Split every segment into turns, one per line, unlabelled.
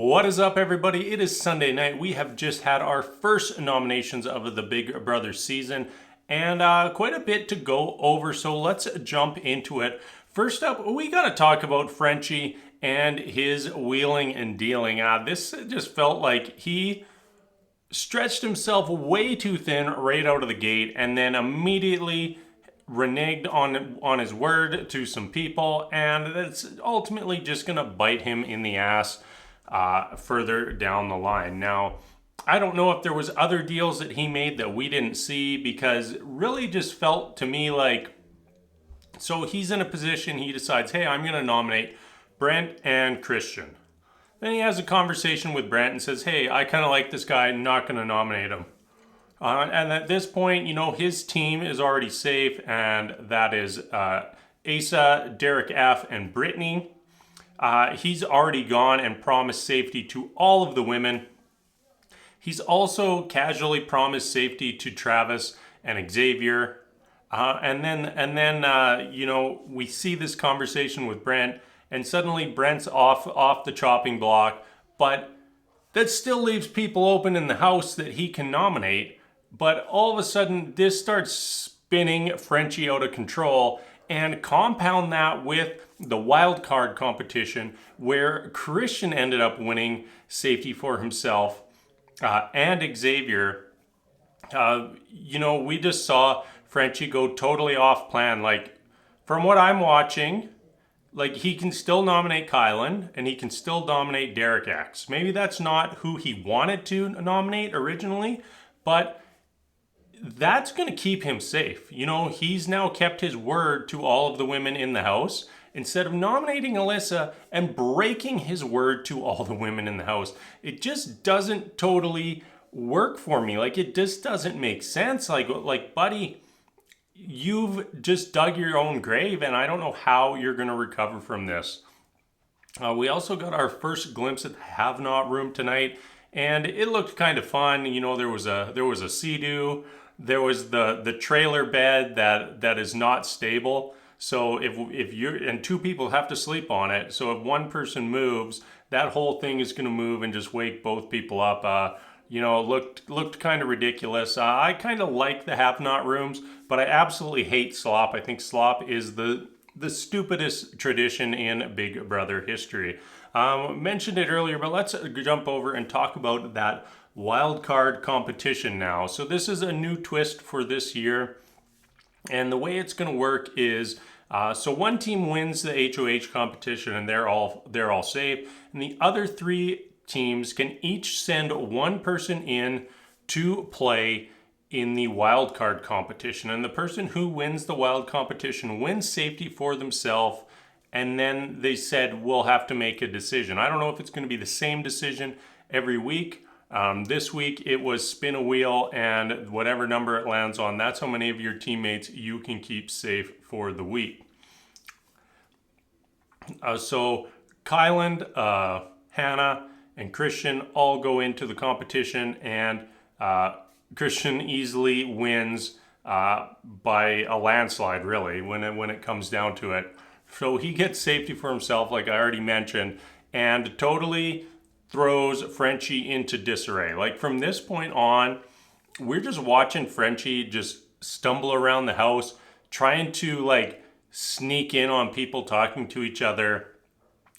What is up, everybody? It is Sunday night. We have just had our first nominations of the Big Brother season and quite a bit to go over, so let's jump into it. First up, we got to talk about Frenchie and his wheeling and dealing. This just felt like he stretched himself way too thin right out of the gate and then immediately reneged on his word to some people, and that's ultimately just going to bite him in the ass further down the line. Now, I don't know if there was other deals that he made that we didn't see, because it really just felt to me like, so he's in a position, he decides, hey, I'm going to nominate Brent and Christian. Then he has a conversation with Brent and says, hey, I kind of like this guy, not going to nominate him. And at this point, his team is already safe, and that is Asa, Derek F., and Brittany. He's already gone and promised safety to all of the women. He's also casually promised safety to Travis and Xavier. And then we see this conversation with Brent, and suddenly Brent's off the chopping block, but that still leaves people open in the house that he can nominate. But all of a sudden, this starts spinning Frenchie out of control, and compound that with the Wildcard competition, where Christian ended up winning safety for himself and Xavier. We just saw Frenchie go totally off plan. Like, from what I'm watching, like, he can still nominate Kyland and he can still nominate Derek X. Maybe that's not who he wanted to nominate originally, but that's going to keep him safe. He's now kept his word to all of the women in the house, instead of nominating Alyssa and breaking his word to all the women in the house. It just doesn't totally work for me. Like, it just doesn't make sense. Like, buddy, you've just dug your own grave, and I don't know how you're going to recover from this. We also got our first glimpse at the Have Not room tonight, and it looked kind of fun. There was a sea-doo. There was the trailer bed that is not stable. So if you're, and two people have to sleep on it. So if one person moves, that whole thing is going to move and just wake both people up. Looked kind of ridiculous. I kind of like the Have Not rooms, but I absolutely hate slop. I think slop is the stupidest tradition in Big Brother history. Mentioned it earlier, but let's jump over and talk about that Wildcard competition now. So this is a new twist for this year, and the way it's going to work is so one team wins the HOH competition and they're all safe, and the other three teams can each send one person in to play in the wildcard competition, and the person who wins the wild competition wins safety for themselves. And then they said, we'll have to make a decision. I don't know if it's going to be the same decision every week. This week it was spin a wheel, and whatever number it lands on, that's how many of your teammates you can keep safe for the week. So Kyland, Hannah, and Christian all go into the competition, and Christian easily wins by a landslide, really, when it comes down to it. So he gets safety for himself, like I already mentioned, and totally throws Frenchie into disarray. Like, from this point on, we're just watching Frenchie just stumble around the house, trying to like sneak in on people talking to each other.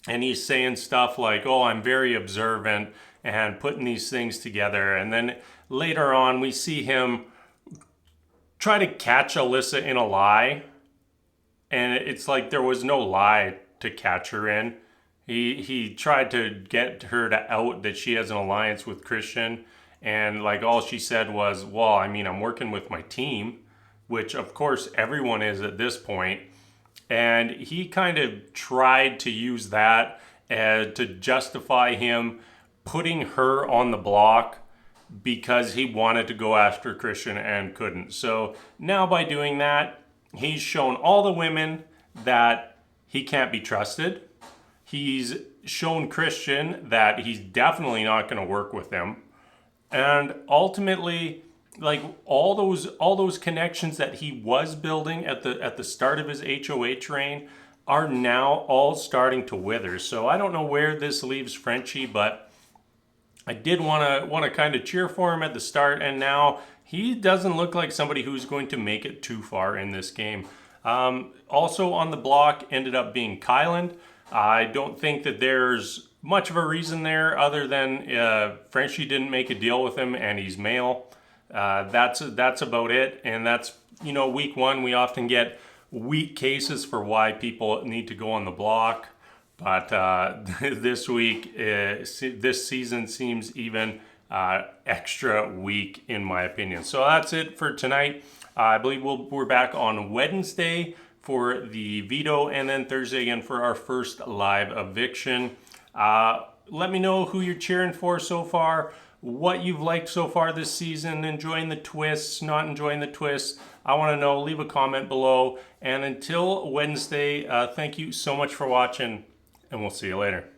And he's saying stuff like, oh, I'm very observant, and putting these things together. And then later on, we see him try to catch Alyssa in a lie. And it's like there was no lie to catch her in. He tried to get her to out that she has an alliance with Christian. And like all she said was, well, I mean, I'm working with my team, which of course everyone is at this point. And he kind of tried to use that to justify him putting her on the block because he wanted to go after Christian and couldn't. So now by doing that, he's shown all the women that he can't be trusted. He's shown Christian that he's definitely not going to work with him. And ultimately, like, all those connections that he was building at the start of his HOH reign are now all starting to wither. So I don't know where this leaves Frenchie, but I did want to kind of cheer for him at the start, and now he doesn't look like somebody who's going to make it too far in this game. Also on the block ended up being Kyland. I don't think that there's much of a reason there other than Frenchie didn't make a deal with him and he's male. That's about it. And that's, week one, we often get weak cases for why people need to go on the block. But this week, this season seems even extra weak in my opinion. So that's it for tonight. I believe we're back on Wednesday for the veto, and then Thursday again for our first live eviction. Let me know who you're cheering for so far, what you've liked so far this season, enjoying the twists, not enjoying the twists. I want to know. Leave a comment below. And until Wednesday, thank you so much for watching, and we'll see you later.